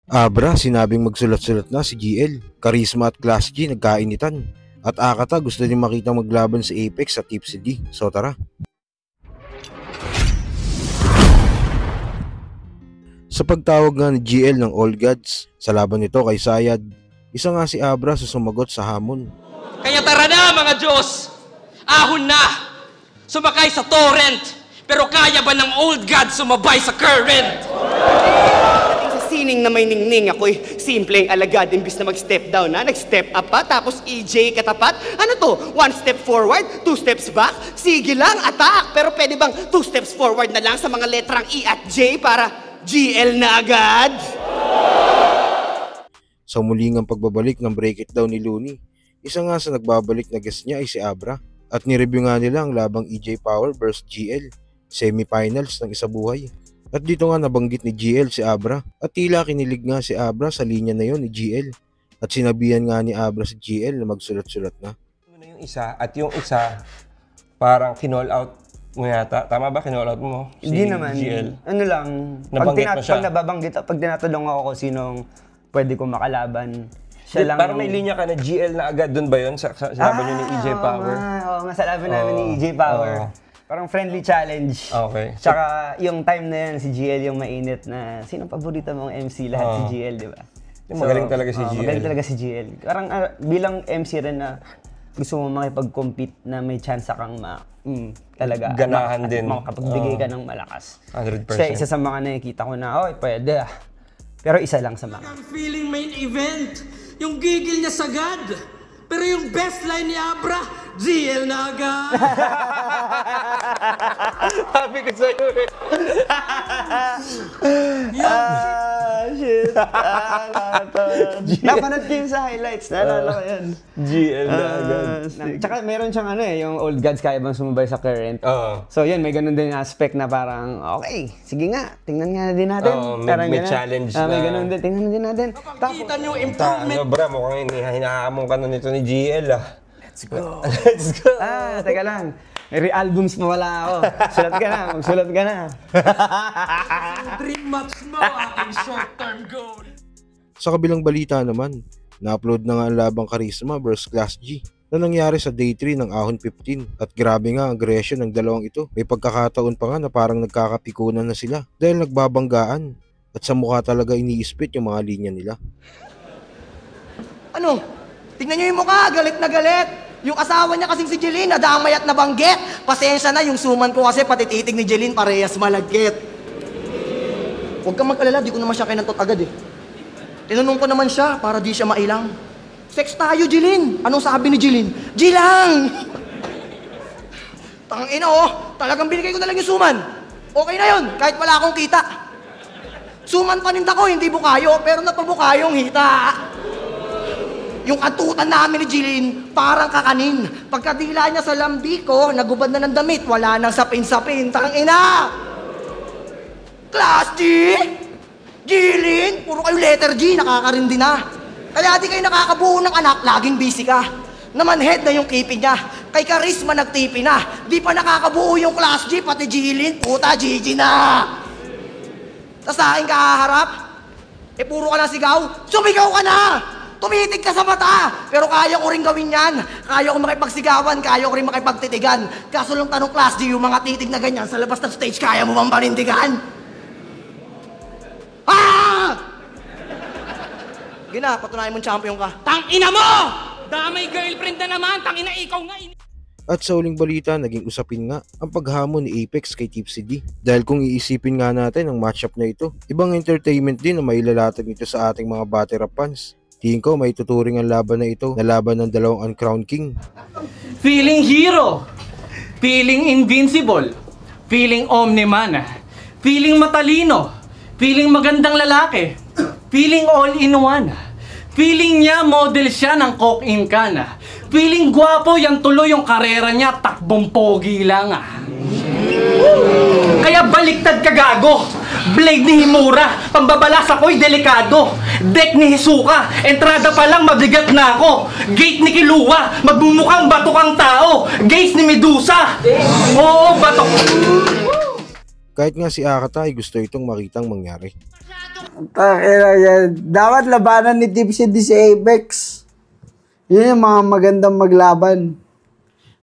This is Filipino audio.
Abra, sinabing magsulat-sulat na si GL. Charisma at Class G nagkainitan. At Akata gusto din makita maglaban sa Apex at Tipsy D. So tara. Sa pagtawag nga ni GL ng All Gods sa laban nito kay Sayad, isa nga si Abra sa sumagot sa hamon. Kaya tara na mga Diyos! Ahon na! Sumakay sa torrent! Pero kaya ba ng Old God sumabay sa current? Sa sining na may ningning ako'y simpleng alagad imbis na mag-step down na nag-step up pa tapos EJ katapat. Ano to? 1 step forward, 2 steps back? Sige lang, attack! Pero pwede bang 2 steps forward na lang sa mga letrang E at J para GL na agad? Sa muling ang pagbabalik ng Break It Down ni Looney, isa nga sa nagbabalik na guest niya ay si Abra. At nireview nga nila ang labang EJ Power vs GL, semifinals ng isa buhay. At dito nga nabanggit ni GL si Abra at tila kinilig nga si Abra sa linya na yon ni GL. At sinabihan nga ni Abra si GL na magsulat-sulat na. Yung isa at yung isa parang kinall out mo yata. Tama ba? Kinall out mo? Hindi naman. GL. Ano lang, pag nababanggit, pag tinatulong ako kung sinong pwede kong makalaban, siya lang. Parang may linya ka na GL na agad. Doon ba yun? Sa laban nyo ni EJ Power? Oo nga, sa laban namin ni EJ Power. Parang friendly challenge. Okay. Tsaka yung time na yan, si GL yung mainit na, sinong paborito mong MC? Lahat si GL, di ba? Magaling talaga si GL. Magaling talaga si GL. Parang bilang MC rin na gusto mo makipag-compete na may chance kang talaga ganahan din. Makapagbigay ka ng malakas. 100%. Kasi isa sa mga nakikita ko na, pwede. Pero isa lang sa mga. Ang feeling main event, yung gigil niya sagad. Pero yung best line ni Abra, GL na agad. Sabi ko sa'yo eh. Shit. Napanood ko yun sa highlights. Naalala ko yun. GL na agad. Tsaka meron siyang yung Old Gods kaya bang sumabay sa current. So yun, may ganun din aspect na parang, okay, sige nga, tingnan nga din natin. May challenge na. May ganun din, tingnan din natin. Kita niyo improvement. Ano bra, mukhang hinahamon ka na nito ni GL ah. Let's go. Let's go. Teka lang. May re-albums pa wala ako. Sulat ka na, magsulat ka na. Dream match mo, aking short-term goal. Sa kabilang balita naman, na-upload na nga ang labang Charisma vs Class G na nangyari sa Day 3 ng Ahon 15 at grabe nga ang aggression ng dalawang ito. May pagkakataon pa nga na parang nagkakapikunan na sila dahil nagbabanggaan at sa mukha talaga iniispit yung mga linya nila. Ano? Tingnan niyo yung mukha, galit na galit. Yung asawa niya kasing si Jeline, nadamay at nabanggit. Pasensya na, yung suman ko kasi pati titig ni Jeline parehas malagkit. Huwag kang mag-alala, di ko naman siya kinantot agad eh. Tinanong ko naman siya para di siya mailang. Sex tayo, Jeline. Anong sabi ni Jeline? Jilang! Tangina talagang binigay ko na lang yung suman. Okay na yun, kahit wala akong kita. Suman paninda ko, hindi bukayo, pero napabukayong hita. Yung atutan namin ni Jeline, parang kakanin. Pagkadila niya sa lambi ko, nagubad na ng damit, wala nang sapin-sapin. Tangina! Class G! Jeline! Puro kayo letter G, nakakarindi na. Kaya di kayo nakakabuo ng anak, laging busy ka. Namanhead na yung keeping niya. Kay Charisma nagtipi na. Di pa nakakabuo yung Class G, pati Jeline, puta, GG na! Tas sa akin kaharap, puro ka na sigaw, sumigaw ka na! Tumitig ka sa mata! Pero kaya ko rin gawin yan. Kaya ko makipagsigawan, kaya ko rin makipagtitigan. Kaso lang tanong Class G, yung mga titig na ganyan sa labas ng stage, kaya mo bang panindigan? Gina, patunayan mong champion ka. Tangina mo! Damay girlfriend na naman, tangina ikaw nga. At sa uling balita, naging usapin nga ang paghamon ni Apex kay Tipsy D. Dahil kung iisipin nga natin ang matchup na ito, ibang entertainment din na mailalatag nito sa ating mga battle rap fans. Tingin ko may tuturing ang laban na ito na laban ng dalawang uncrowned king. Feeling hero, feeling invincible, feeling omniman, feeling matalino, feeling magandang lalaki, feeling all-in-one, feeling niya model siya ng coke-in can, feeling gwapo yan tuloy yung karera niya, takbong pogi lang Kaya baliktad ka gago. Blade ni Himura, pambabalas ako'y delikado. Deck ni Hisoka, entrada pa lang mabigat na ako. Gate ni Killua, magbumukhang bato kang tao. Gates ni Medusa, oo, batok. Kahit nga si Akata ay gusto itong makitang mangyari. Takina yan. Dapat labanan ni Tipsy di si Apex. Yun yung mga magandang maglaban.